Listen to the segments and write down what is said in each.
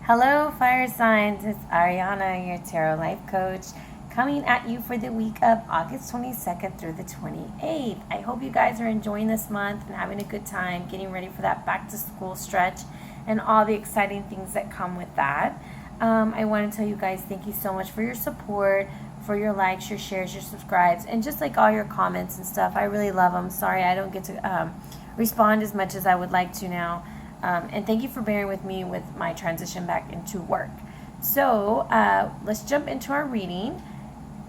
Hello, fire signs. It's Ariana, your tarot life coach, coming at you for the week of August 22nd through the 28th. I hope you guys are enjoying this month and having a good time, getting ready for that back to school stretch and all the exciting things that come with that. I want to tell you guys thank you so much for your support, for your likes, your shares, your subscribes, and just like all your comments and stuff. I really love them. Sorry I don't get to respond as much as I would like to now. And thank you for bearing with me with my transition back into work. So let's jump into our reading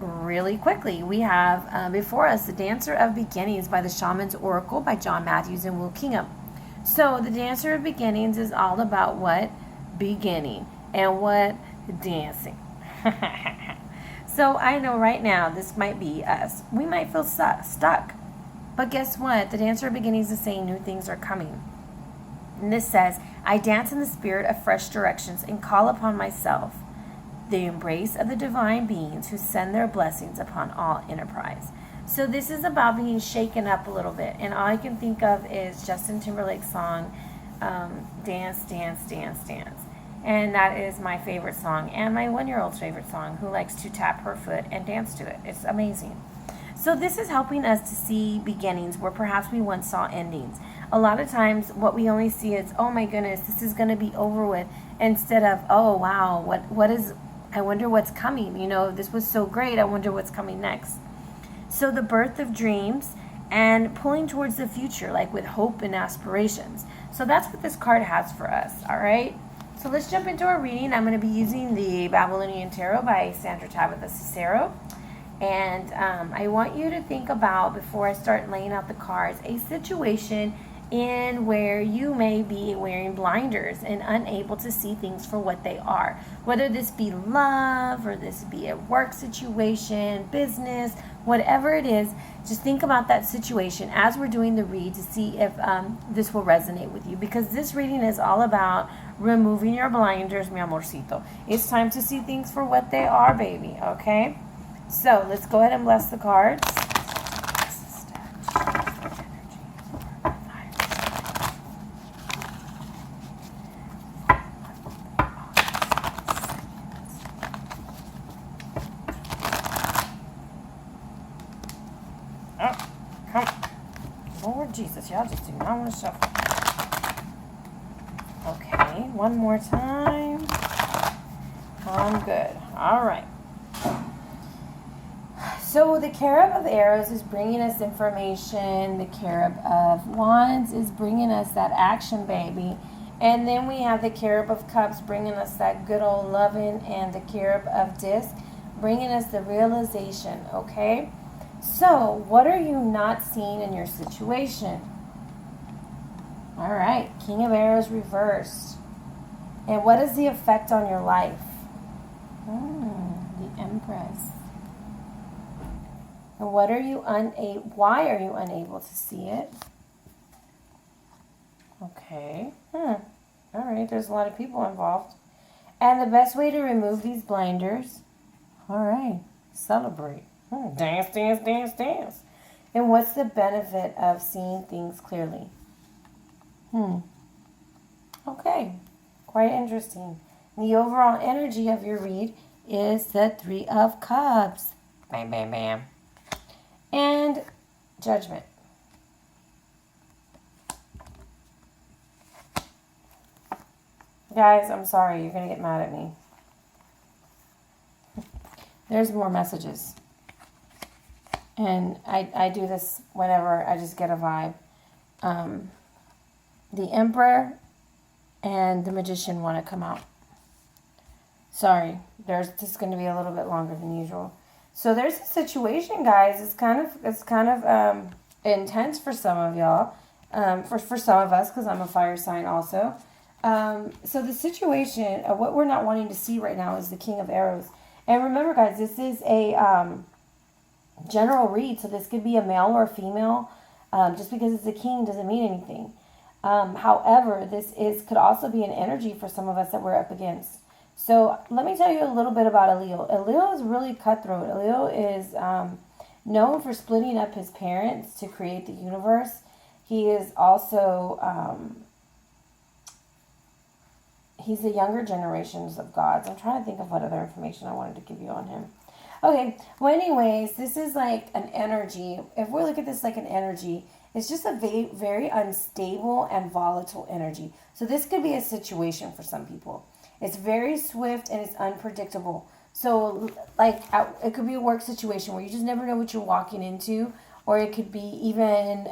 really quickly. We have before us The Dancer of Beginnings by the Shaman's Oracle by John Matthews and Will Kingham. So the Dancer of Beginnings is all about what? Beginning. And what? Dancing. So I know right now this might be us. We might feel stuck. But guess what? The Dancer of Beginnings is saying new things are coming. And this says, I dance in the spirit of fresh directions and call upon myself the embrace of the divine beings who send their blessings upon all enterprise. So this is about being shaken up a little bit. And all I can think of is Justin Timberlake's song, Dance, Dance, Dance, Dance. And that is my favorite song and my 1-year-old's favorite song, who likes to tap her foot and dance to it. It's amazing. So this is helping us to see beginnings where perhaps we once saw endings. A lot of times what we only see is, oh my goodness, this is going to be over with, instead of, oh wow, what is, I wonder what's coming. You know, this was so great, I wonder what's coming next. So the birth of dreams and pulling towards the future, like with hope and aspirations. So that's what this card has for us, all right? So let's jump into our reading. I'm going to be using the Babylonian Tarot by Sandra Tabitha Cicero. And I want you to think about, before I start laying out the cards, a situation in where you may be wearing blinders and unable to see things for what they are. Whether this be love or this be a work situation, business, whatever it is, just think about that situation as we're doing the read to see if this will resonate with you. Because this reading is all about removing your blinders, mi amorcito. It's time to see things for what they are, baby, okay? So let's go ahead and bless the cards. Oh, come on. Lord Jesus, y'all just do not want to shuffle. Okay, one more time. I'm good. All right. So the Cherub of Arrows is bringing us information. The Cherub of Wands is bringing us that action, baby. And then we have the Cherub of Cups bringing us that good old loving, and the Cherub of Disc bringing us the realization, okay? So what are you not seeing in your situation? All right, King of Arrows reversed. And what is the effect on your life? The Empress. And what are you why are you unable to see it? Okay. All right, there's a lot of people involved. And the best way to remove these blinders, all right, celebrate. Dance, dance, dance, dance. And what's the benefit of seeing things clearly? Okay, quite interesting. The overall energy of your read is the Three of Cups. Bam, bam, bam. And Judgment. Guys, I'm sorry. You're going to get mad at me. There's more messages. And I do this whenever I just get a vibe. The Emperor and the Magician want to come out. Sorry. This is going to be a little bit longer than usual. So there's a situation, guys. It's kind of intense for some of y'all, for some of us, because I'm a fire sign also. So the situation, what we're not wanting to see right now is the King of Arrows. And remember, guys, this is a general read, so this could be a male or a female. Just because it's a king doesn't mean anything. However, could also be an energy for some of us that we're up against. So let me tell you a little bit about a Leo. A Leo is really cutthroat. A Leo is known for splitting up his parents to create the universe. He is also He's the younger generations of gods. I'm trying to think of what other information I wanted to give you on him. Okay, well, anyways, this is like an energy. If we look at this like an energy, it's just a very unstable and volatile energy. So this could be a situation for some people. It's very swift and it's unpredictable. So, like, it could be a work situation where you just never know what you're walking into, or it could be even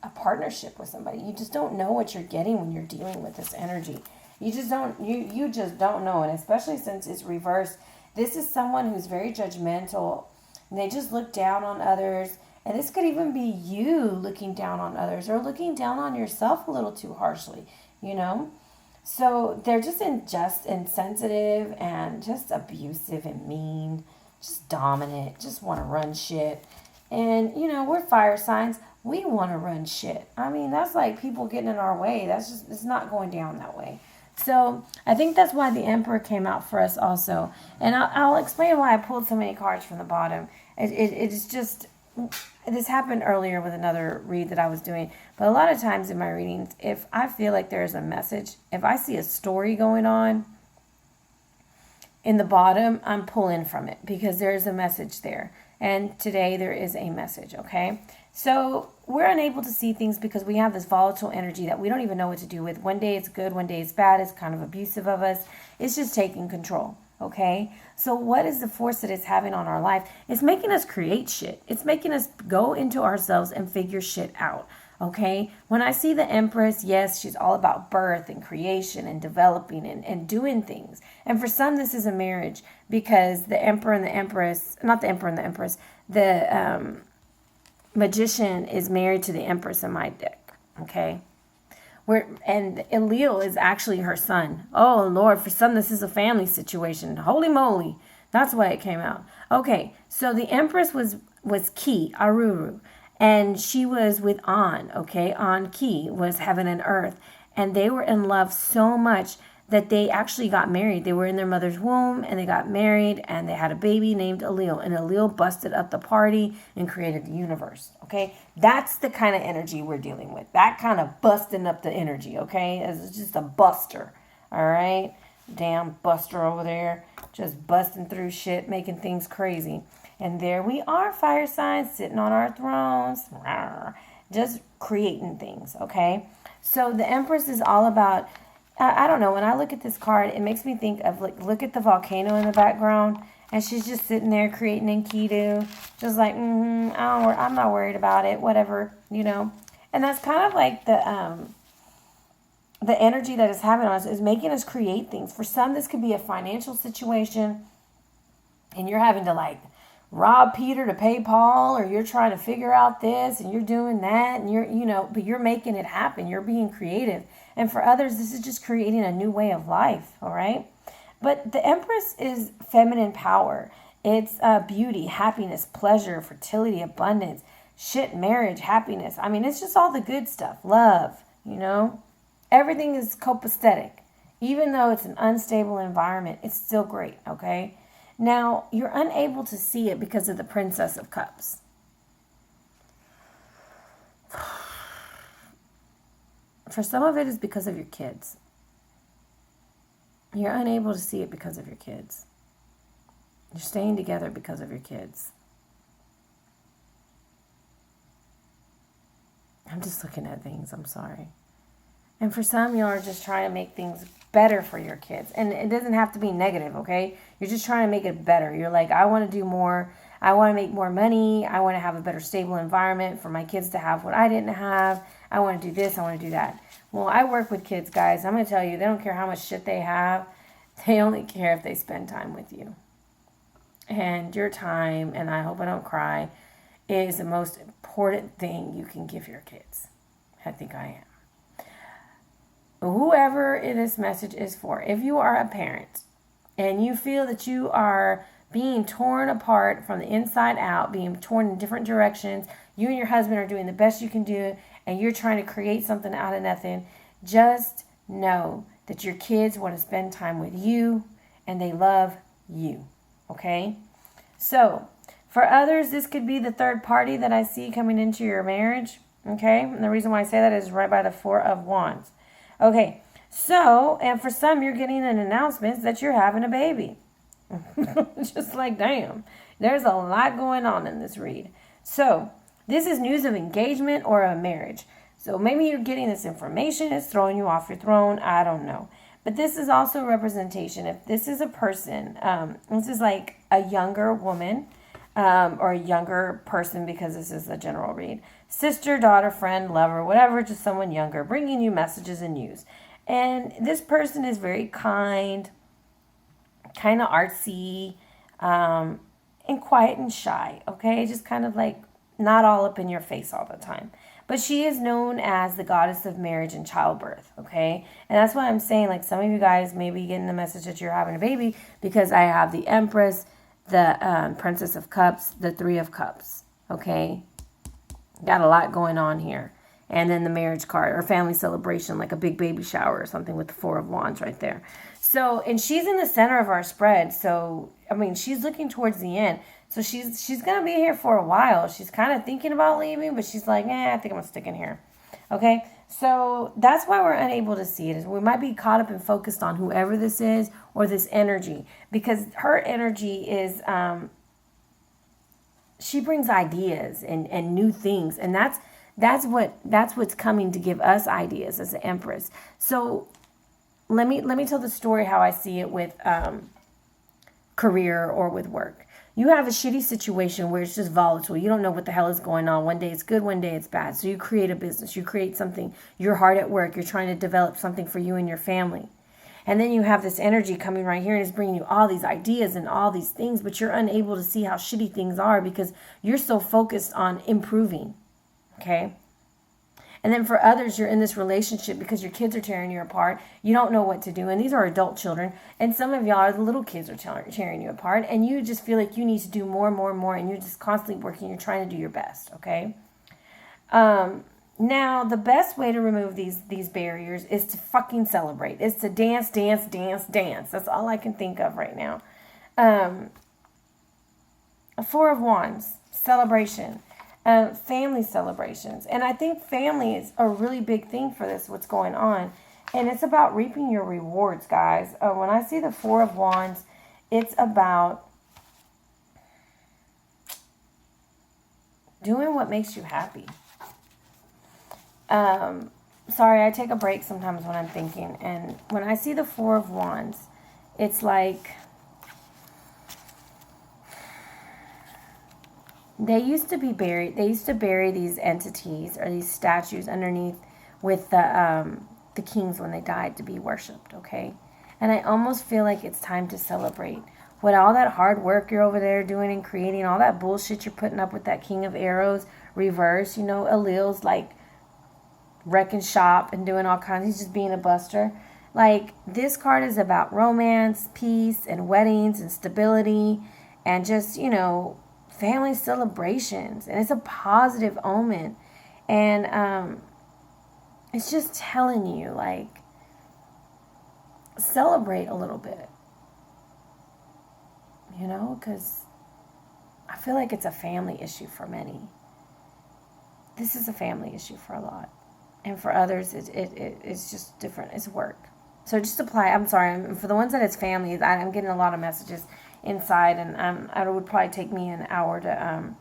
a partnership with somebody. You just don't know what you're getting when you're dealing with this energy. You just don't. You just don't know, and especially since it's reversed. This is someone who's very judgmental, and they just look down on others. And this could even be you looking down on others or looking down on yourself a little too harshly, you know? So they're just insensitive and just abusive and mean, just dominant, just want to run shit. And, you know, we're fire signs. We want to run shit. I mean, that's like people getting in our way. That's just, it's not going down that way. So I think that's why the Emperor came out for us also. And I'll explain why I pulled so many cards from the bottom. It's just, this happened earlier with another read that I was doing. But a lot of times in my readings, if I feel like there's a message, if I see a story going on in the bottom, I'm pulling from it because there's a message there. And today there is a message, okay? So we're unable to see things because we have this volatile energy that we don't even know what to do with. One day it's good, one day it's bad. It's kind of abusive of us. It's just taking control, okay? So what is the force that it's having on our life? It's making us create shit. It's making us go into ourselves and figure shit out, okay? When I see the Empress, yes, she's all about birth and creation and developing and doing things. And for some, this is a marriage because the Emperor and the Empress, not the Emperor and the Empress, the Magician is married to the Empress in my deck, okay? And Elil is actually her son. Oh, Lord, for some, this is a family situation. Holy moly. That's why it came out. Okay, so the Empress was Ki, Aruru, and she was with An, okay? An Ki was heaven and earth, and they were in love so much that they actually got married. They were in their mother's womb, and they got married, and they had a baby named Elil, and Elil busted up the party and created the universe, okay? That's the kind of energy we're dealing with. That kind of busting up the energy, okay? It's just a buster, all right? Damn buster over there, just busting through shit, making things crazy. And there we are, fire signs, sitting on our thrones, just creating things, okay? So the Empress is all about, I don't know, when I look at this card, it makes me think of, like, look at the volcano in the background, and she's just sitting there creating Enkidu, just like, I'm not worried about it, whatever, you know. And that's kind of like the energy that is having on us is making us create things. For some, this could be a financial situation, and you're having to, like, rob Peter to pay Paul, or you're trying to figure out this, and you're doing that, and but you're making it happen. You're being creative. And for others, this is just creating a new way of life, all right? But the Empress is feminine power. It's beauty, happiness, pleasure, fertility, abundance, marriage, happiness. I mean, it's just all the good stuff. Love, you know? Everything is copacetic. Even though it's an unstable environment, it's still great, okay? Now, you're unable to see it because of the Princess of Cups. For some of it is because of your kids. You're unable to see it because of your kids. You're staying together because of your kids. I'm just looking at things, I'm sorry. And for some, you are just trying to make things better for your kids. And it doesn't have to be negative, okay? You're just trying to make it better. You're like, I want to do more. I want to make more money. I want to have a better stable environment for my kids to have what I didn't have. I want to do this. I want to do that. Well, I work with kids, guys. I'm going to tell you, they don't care how much shit they have. They only care if they spend time with you. And your time, and I hope I don't cry, is the most important thing you can give your kids. I think I am. Whoever this message is for, if you are a parent and you feel that you are being torn apart from the inside out, being torn in different directions, you and your husband are doing the best you can do, and you're trying to create something out of nothing, just know that your kids want to spend time with you and they love you, okay? So, for others, this could be the third party that I see coming into your marriage, okay? And the reason why I say that is right by the Four of Wands. Okay, So, and for some, you're getting an announcement that you're having a baby. Just like, damn, there's a lot going on in this read. So, this is news of engagement or a marriage. So, maybe you're getting this information, it's throwing you off your throne. I don't know. But this is also a representation. If this is a person, this is like a younger woman or a younger person, because this is a general read. Sister, daughter, friend, lover, whatever, just someone younger, bringing you messages and news. And this person is very kind, kind of artsy, and quiet and shy, okay? Just kind of like not all up in your face all the time. But she is known as the goddess of marriage and childbirth, okay? And that's why I'm saying, like, some of you guys may be getting the message that you're having a baby, because I have the Empress, the Princess of Cups, the Three of Cups, okay? Got a lot going on here. And then the marriage card or family celebration, like a big baby shower or something, with the Four of Wands right there. So, and she's in the center of our spread. So, I mean, she's looking towards the end. So she's going to be here for a while. She's kind of thinking about leaving, but she's like, I think I'm going to stick in here. Okay? So that's why we're unable to see it. Is we might be caught up and focused on whoever this is or this energy, because her energy is, she brings ideas and new things. And that's what's coming to give us ideas as an Empress. So let me tell the story how I see it with career or with work. You have a shitty situation where it's just volatile. You don't know what the hell is going on. One day it's good, one day it's bad. So you create a business, you create something. You're hard at work. You're trying to develop something for you and your family. And then you have this energy coming right here and it's bringing you all these ideas and all these things, but you're unable to see how shitty things are because you're so focused on improving. Okay? And then for others, you're in this relationship because your kids are tearing you apart. You don't know what to do. And these are adult children. And some of y'all are the little kids are tearing you apart. And you just feel like you need to do more and more and more. And you're just constantly working. You're trying to do your best. Okay. Now, the best way to remove these barriers is to fucking celebrate. Is to dance, dance, dance, dance. That's all I can think of right now. A Four of Wands, celebration. Family celebrations. And I think family is a really big thing for this, what's going on. And it's about reaping your rewards, guys. When I see the Four of Wands, it's about doing what makes you happy. Sorry, I take a break sometimes when I'm thinking. And when I see the Four of Wands, it's like they used to be buried. They used to bury these entities or these statues underneath with the kings when they died to be worshipped, okay? And I almost feel like it's time to celebrate. With all that hard work you're over there doing and creating, all that bullshit you're putting up with that King of Arrows reverse, Allele's like wrecking shop and doing all kinds. He's just being a buster. Like, this card is about romance, peace, and weddings and stability and just, family celebrations, and it's a positive omen. And it's just telling you, like, celebrate a little bit, because I feel like it's a family issue for many. This is a family issue for a lot, and for others it's just different. It's work. So just apply. I'm sorry, for the ones that it's family, I'm getting a lot of messages inside, and it would probably take me an hour to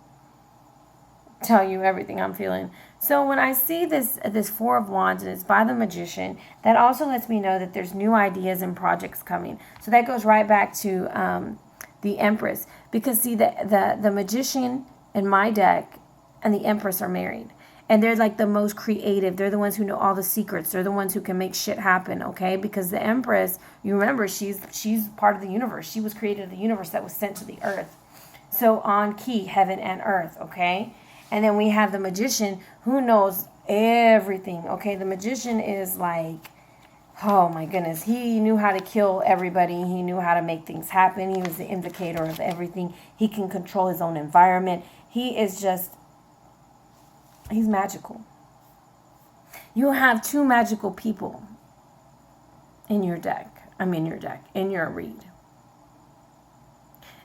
tell you everything I'm feeling. So when I see this Four of Wands, and it's by the Magician, that also lets me know that there's new ideas and projects coming. So that goes right back to the Empress, because see, the Magician in my deck and the Empress are married. And they're like the most creative. They're the ones who know all the secrets. They're the ones who can make shit happen, okay? Because the Empress, you remember, she's part of the universe. She was created in the universe that was sent to the earth. So on key, heaven and earth, okay? And then we have the Magician who knows everything, okay? The Magician is like, oh my goodness. He knew how to kill everybody. He knew how to make things happen. He was the indicator of everything. He can control his own environment. He is just... he's magical. You have two magical people in your deck. In your read.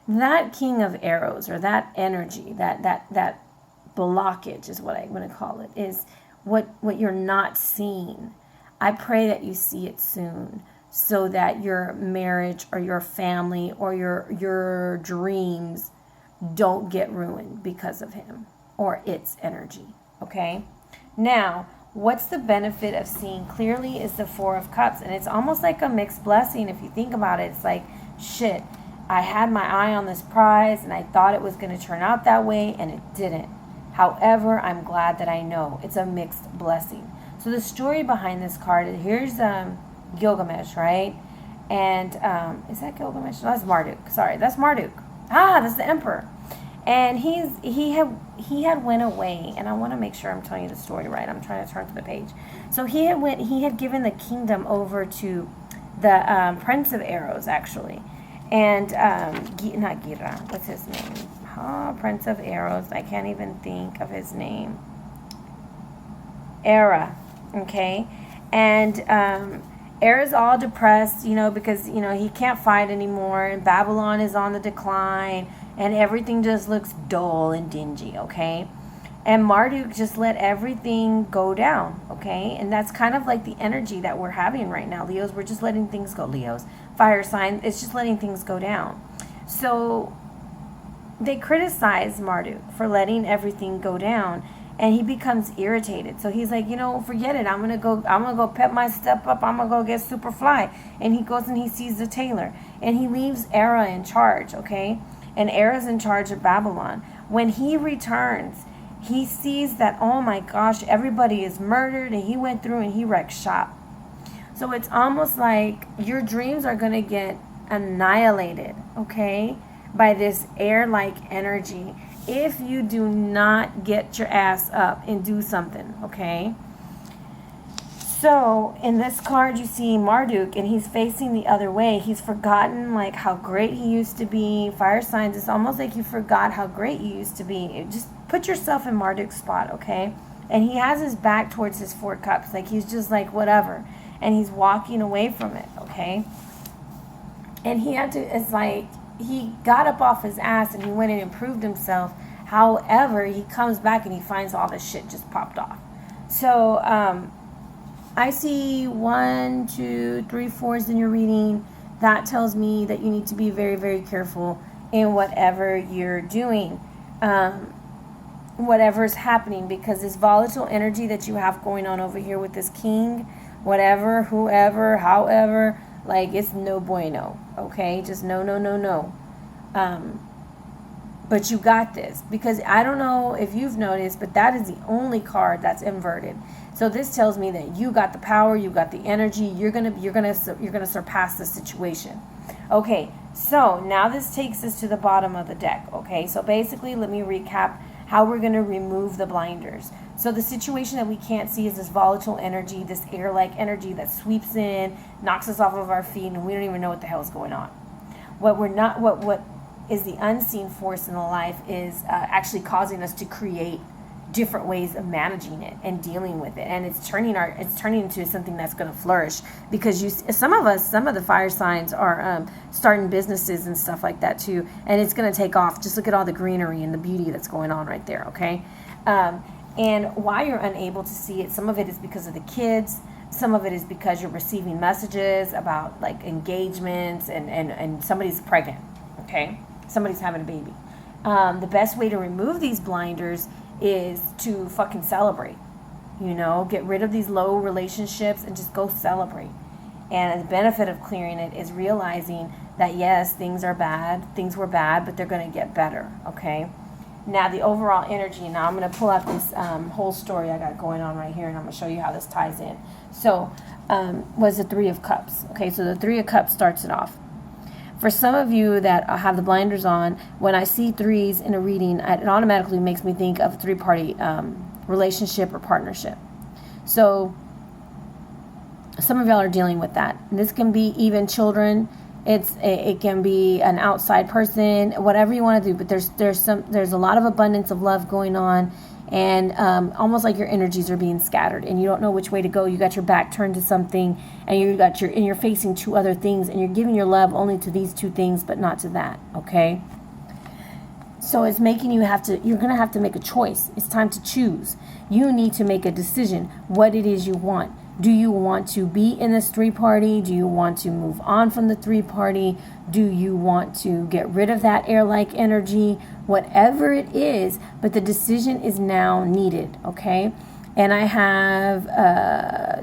That King of Arrows, or that energy, that blockage is what I'm going to call it, is what you're not seeing. I pray that you see it soon, so that your marriage or your family or your dreams don't get ruined because of him or its energy. Okay? Now, what's the benefit of seeing clearly is the Four of Cups, and it's almost like a mixed blessing if you think about it. It's like, shit, I had my eye on this prize and I thought it was going to turn out that way, and it didn't. However, I'm glad that I know it's a mixed blessing. So the story behind this card, here's Gilgamesh, right? And is that Gilgamesh? No, that's Marduk. Sorry, that's Marduk. That's the emperor. And he had went away, and I want to make sure I'm telling you the story right. I'm trying to turn to the page. So he had given the kingdom over to the Prince of Arrows, actually, and not Gira. What's his name? Prince of Arrows. I can't even think of his name. Era. Okay, and Era's all depressed, because he can't fight anymore, and Babylon is on the decline, and everything just looks dull and dingy. Okay, and Marduk just let everything go down. Okay, and that's kind of like the energy that we're having right now, Leos. We're just letting things go. Leos, fire sign. It's just letting things go down. So they criticize Marduk for letting everything go down. And he becomes irritated. So he's like, forget it. I'm gonna go pep my step up. I'm gonna go get Superfly. And he goes and he sees the tailor. And he leaves Era in charge, okay? And Era's in charge of Babylon. When he returns, he sees that, oh my gosh, everybody is murdered. And he went through and he wrecked shop. So it's almost like your dreams are gonna get annihilated, okay? By this air-like energy, if you do not get your ass up and do something, okay? So in this card you see Marduk, and he's facing the other way. He's forgotten like how great he used to be. Fire signs, it's almost like you forgot how great you used to be. Just put yourself in Marduk's spot, okay? And he has his back towards his Four Cups, like he's just like whatever, and he's walking away from it, okay? And it's like he got up off his ass and he went and improved himself. However, he comes back and he finds all this shit just popped off. So I see 1, 2, 3 4s in your reading. That tells me that you need to be very, very careful in whatever you're doing, whatever's happening, because this volatile energy that you have going on over here with this king, whatever, whoever, however, like, it's no bueno, okay? Just no. But you got this, because I don't know if you've noticed, but that is the only card that's inverted. So this tells me that you got the power, you got the energy. You're gonna surpass the situation. Okay, so now this takes us to the bottom of the deck. Okay, so basically, let me recap how we're gonna remove the blinders. So the situation that we can't see is this volatile energy, this air-like energy that sweeps in, knocks us off of our feet, and we don't even know what the hell is going on. What is the unseen force in the life is actually causing us to create different ways of managing it and dealing with it, and it's turning into something that's going to flourish, because some of the fire signs are starting businesses and stuff like that too, and it's going to take off. Just look at all the greenery and the beauty that's going on right there. Okay, and why you're unable to see it, some of it is because of the kids. Some of it is because you're receiving messages about like engagements and somebody's pregnant. Okay, somebody's having a baby. The best way to remove these blinders is to fucking celebrate. Get rid of these low relationships and just go celebrate. And the benefit of clearing it is realizing that yes, things were bad, but they're going to get better. Okay, now the overall energy. Now I'm going to pull out this whole story I got going on right here, and I'm going to show you how this ties in. So was the Three of Cups. Okay, so the Three of Cups starts it off. For some of you that have the blinders on, when I see threes in a reading, it automatically makes me think of a three-party relationship or partnership. So some of y'all are dealing with that. And this can be even children. It can be an outside person, whatever you want to do. But there's a lot of abundance of love going on, and almost like your energies are being scattered, and you don't know which way to go. You got your back turned to something, and you're facing two other things, and you're giving your love only to these two things, but not to that. Okay. So it's making you're going to have to make a choice. It's time to choose. You need to make a decision what it is you want. Do you want to be in this 3-party? Do you want to move on from the 3-party? Do you want to get rid of that air-like energy? Whatever it is, but the decision is now needed, okay? And I have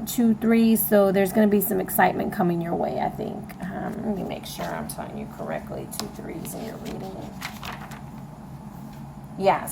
2 3s, so there's going to be some excitement coming your way, I think. Let me make sure I'm telling you correctly. 2 3s in your reading. Yeah,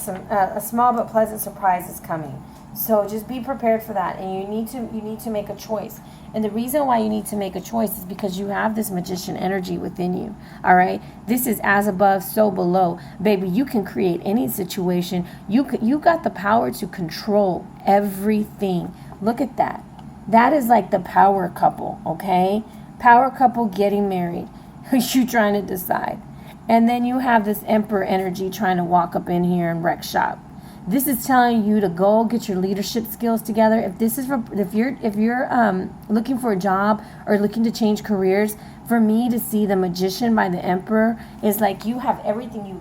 a small but pleasant surprise is coming. So just be prepared for that, and you need to make a choice. And the reason why you need to make a choice is because you have this magician energy within you. All right, this is as above, so below, baby. You can create any situation. You got the power to control everything. Look at that. That is like the power couple. Okay, power couple getting married. You trying to decide, and then you have this emperor energy trying to walk up in here and wreck shop. This is telling you to go get your leadership skills together. If you're looking for a job or looking to change careers, for me to see the magician by the emperor is like you have everything you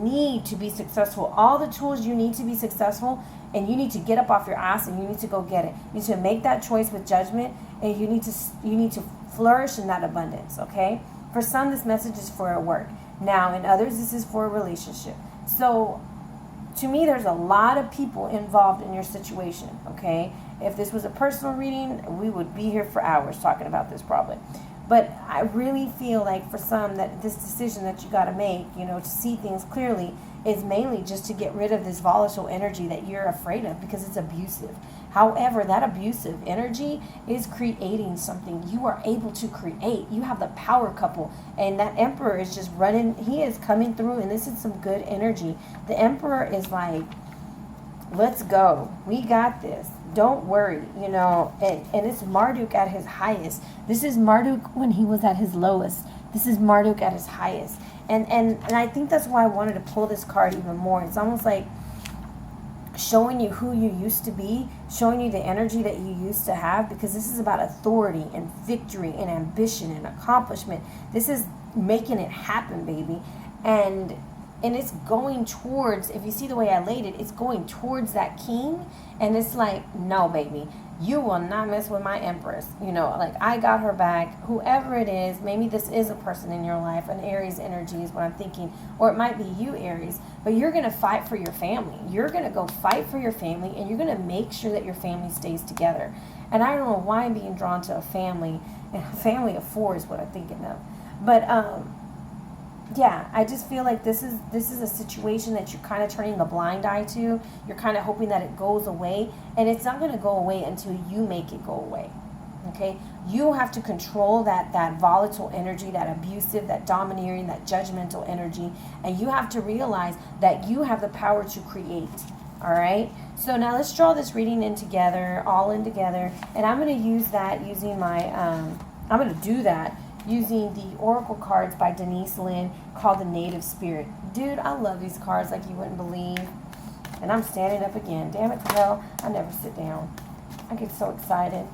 need to be successful, all the tools you need to be successful, and you need to get up off your ass and you need to go get it. You need to make that choice with judgment, and you need to flourish in that abundance. Okay. For some, this message is for a work. Now, in others, this is for a relationship. So, to me, there's a lot of people involved in your situation, okay? If this was a personal reading, we would be here for hours talking about this probably. But I really feel like for some that this decision that you got to make, to see things clearly, is mainly just to get rid of this volatile energy that you're afraid of because it's abusive. However, that abusive energy is creating something you are able to create. You have the power couple, and that emperor is just running. He is coming through, and this is some good energy. The emperor is like, let's go. We got this. Don't worry, and it's Marduk at his highest. This is Marduk when he was at his lowest. This is Marduk at his highest. And I think that's why I wanted to pull this card even more. It's almost like showing you who you used to be, showing you the energy that you used to have, because this is about authority and victory and ambition and accomplishment. This is making it happen, baby. And it's going towards, if you see the way I laid it, it's going towards that king. And it's like, no, baby, you will not mess with my empress. Like I got her back. Whoever it is, maybe this is a person in your life, an Aries energy is what I'm thinking. Or it might be you, Aries. But you're going to fight for your family. You're going to go fight for your family, and you're going to make sure that your family stays together. And I don't know why I'm being drawn to a family. And a family of 4 is what I'm thinking of. But, yeah, I just feel like this is a situation that you're kind of turning the blind eye to. You're kind of hoping that it goes away, and it's not going to go away until you make it go away. Okay? You have to control that volatile energy, that abusive, that domineering, that judgmental energy, and you have to realize that you have the power to create. All right? So now let's draw this reading in together, all in together, and I'm going to use that using my I'm going to do that using the Oracle cards by Denise Lynn called the Native Spirit. Dude, I love these cards like you wouldn't believe. And I'm standing up again. Damn it to hell, I never sit down. I get so excited.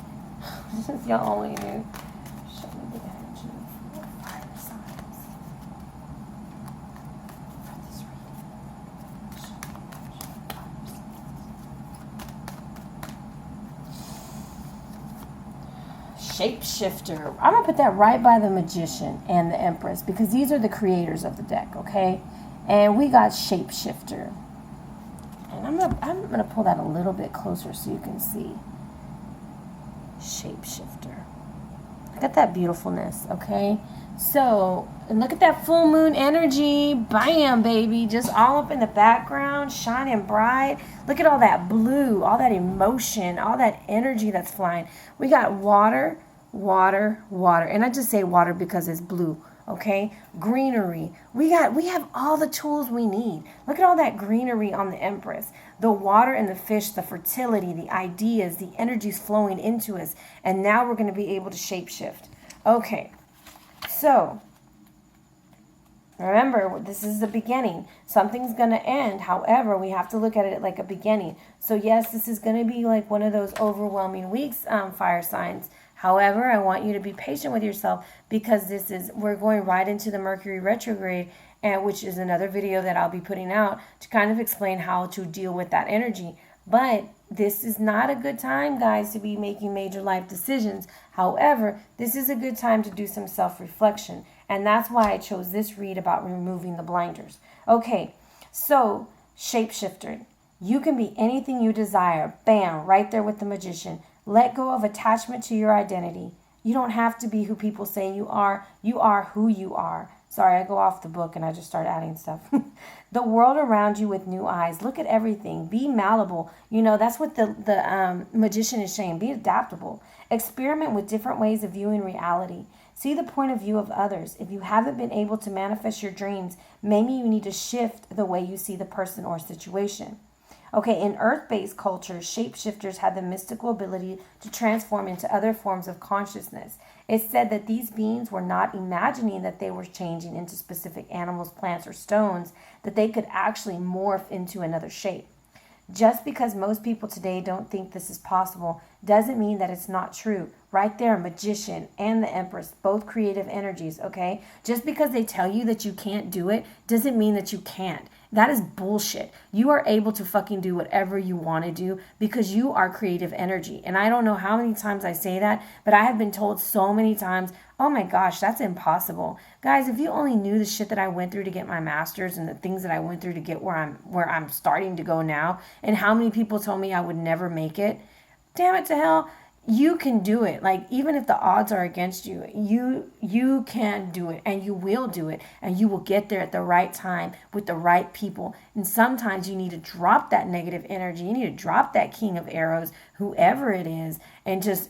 Y'all only knew. Show me the energy for fire signs. For this reading. Show me the energy for fire signs. Shapeshifter. I'm going to put that right by the Magician and the Empress because these are the creators of the deck, okay? And we got Shapeshifter. And I'm gonna pull that a little bit closer so you can see. Shapeshifter. Look at that beautifulness, okay? So, and look at that full moon energy. Bam, baby. Just all up in the background, shining bright. Look at all that blue, all that emotion, all that energy that's flying. We got water, water, water. And I just say water because it's blue, okay? Greenery. We have all the tools we need. Look at all that greenery on the Empress. The water and the fish, the fertility, the ideas, the energies flowing into us. And now we're going to be able to shapeshift. Okay. So, remember, this is the beginning. Something's going to end. However, we have to look at it like a beginning. So, yes, this is going to be like one of those overwhelming weeks, fire signs. However, I want you to be patient with yourself because we're going right into the Mercury retrograde, which is another video that I'll be putting out to kind of explain how to deal with that energy. But this is not a good time, guys, to be making major life decisions. However, this is a good time to do some self-reflection. And that's why I chose this read about removing the blinders. Okay, so shapeshifter. You can be anything you desire. Bam, right there with the magician. Let go of attachment to your identity. You don't have to be who people say you are. You are who you are. Sorry, I go off the book and I just start adding stuff. The world around you with new eyes. Look at everything. Be malleable. You know, that's what the magician is saying. Be adaptable. Experiment with different ways of viewing reality. See the point of view of others. If you haven't been able to manifest your dreams, maybe you need to shift the way you see the person or situation. Okay, in earth-based cultures, shapeshifters had the mystical ability to transform into other forms of consciousness. It's said that these beings were not imagining that they were changing into specific animals, plants, or stones, that they could actually morph into another shape. Just because most people today don't think this is possible doesn't mean that it's not true. Right there, magician and the empress, both creative energies, okay? Just because they tell you that you can't do it doesn't mean that you can't. That is bullshit. You are able to fucking do whatever you want to do because you are creative energy. And I don't know how many times I say that, but I have been told so many times, oh my gosh, that's impossible. Guys, if you only knew the shit that I went through to get my master's and the things that I went through to get where I'm starting to go now, and how many people told me I would never make it, damn it to hell, you can do it. Like, even if the odds are against you, you can do it, and you will do it, and you will get there at the right time with the right people. And sometimes you need to drop that negative energy. You need to drop that king of arrows, whoever it is, and just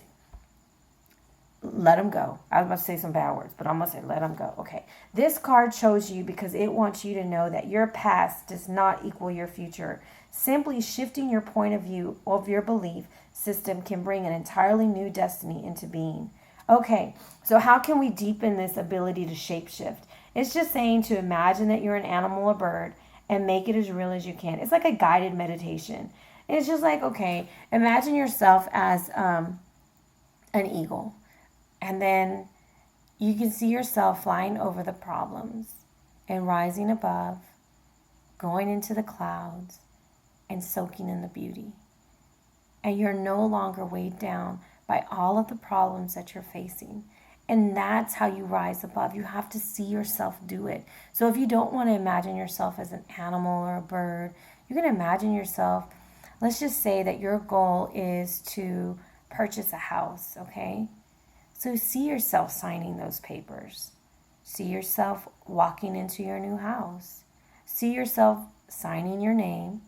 let them go. I was about to say some bad words, but I'm going to say let them go. Okay. This card chose you because it wants you to know that your past does not equal your future. Simply shifting your point of view of your belief system can bring an entirely new destiny into being. Okay, so how can we deepen this ability to shapeshift? It's just saying to imagine that you're an animal or bird and make it as real as you can. It's like a guided meditation. It's just like, okay, imagine yourself as an eagle. And then you can see yourself flying over the problems and rising above, going into the clouds and soaking in the beauty. And you're no longer weighed down by all of the problems that you're facing. And that's how you rise above. You have to see yourself do it. So if you don't want to imagine yourself as an animal or a bird, you can imagine yourself, let's just say that your goal is to purchase a house, okay? So see yourself signing those papers. See yourself walking into your new house. See yourself signing your name,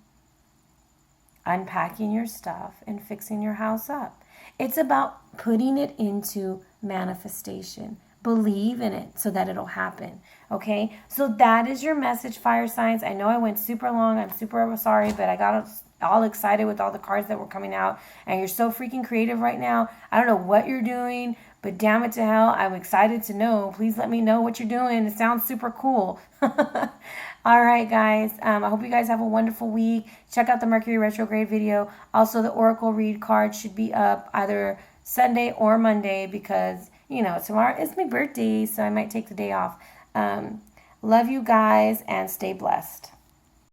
unpacking your stuff, and fixing your house up. It's about putting it into manifestation. Believe in it so that it'll happen. Okay? So that is your message, fire signs. I know I went super long. I'm super sorry, but I got all excited with all the cards that were coming out. And you're so freaking creative right now. I don't know what you're doing, but damn it to hell, I'm excited to know. Please let me know what you're doing. It sounds super cool. All right, guys. I hope you guys have a wonderful week. Check out the Mercury retrograde video. Also, the Oracle read card should be up either Sunday or Monday because, you know, tomorrow is my birthday, so I might take the day off. Love you guys and stay blessed.